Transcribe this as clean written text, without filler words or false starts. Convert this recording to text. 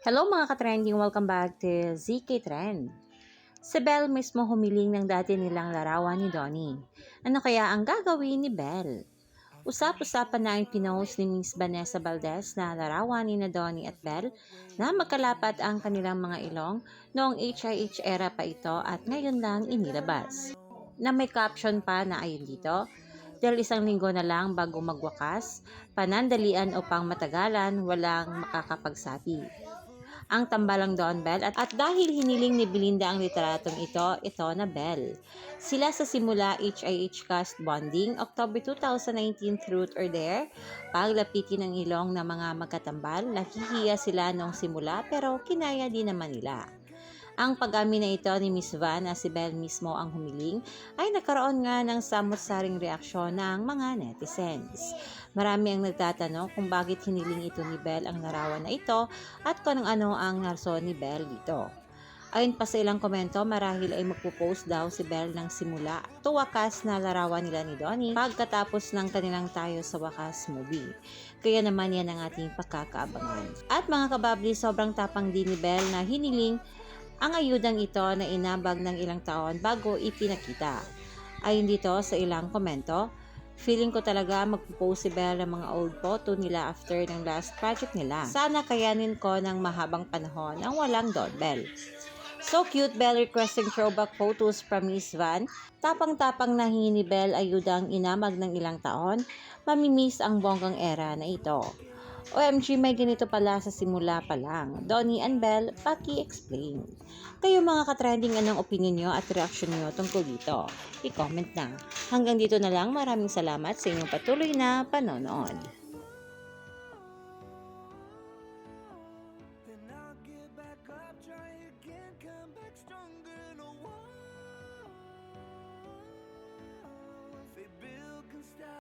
Hello mga ka-trending! Welcome back to ZK Trend. Si Belle mismo humiling ng dati nilang larawan ni Donnie. Ano kaya ang gagawin ni Belle? Usap-usapan na ang pinost ni Miss Vanessa Valdez na larawan ni na Donnie at Belle na magkalapat ang kanilang mga ilong noong HIH era pa ito at ngayon lang inilabas. Na may caption pa na ayon dito, dahil isang linggo na lang bago magwakas, panandalian upang matagalan, walang makakapagsabi. Ang tambalang Don Bell at dahil hiniling ni Belinda ang literatong ito na Bell. Sila sa simula HIH cast bonding, October 2019 Truth or Dare, paglapitin ang ilong ng mga magkatambal, nahihiya sila nung simula pero kinaya din naman nila. Ang pag-amin na ito ni Miss Van na si Belle mismo ang humiling ay nagkaroon nga ng samot-saring reaksyon ng mga netizens. Marami ang nagtatanong kung bakit hiniling ito ni Belle ang larawan na ito at kung ano ang rason ni Belle dito. Ayon pa sa ilang komento, marahil ay magpo-post daw si Belle ng simula to wakas na larawan nila ni Donnie pagkatapos ng kanilang Tayo sa Wakas movie. Kaya naman yan ang ating pagkakaabangan. At mga kababli, sobrang tapang din ni Belle na hiniling ang ayudang ito na inabag ng ilang taon bago ipinakita. Ayon dito sa ilang komento, feeling ko talaga magpo-post si Belle ng mga old photo nila after ng last project nila. Sana kayanin ko ng mahabang panahon ang walang doorbell. So cute, Belle requesting throwback photos from Miss Van. Tapang-tapang na hingi ni Belle ayudang inamag ng ilang taon, mamimiss ang bonggang era na ito. OMG, may ganito pala sa simula pa lang. Donnie and Belle, paki-explain. Kayo mga ka-trending, anong opinion nyo at reaction nyo tungkol dito? I-comment na. Hanggang dito na lang, maraming salamat sa inyong patuloy na panonood.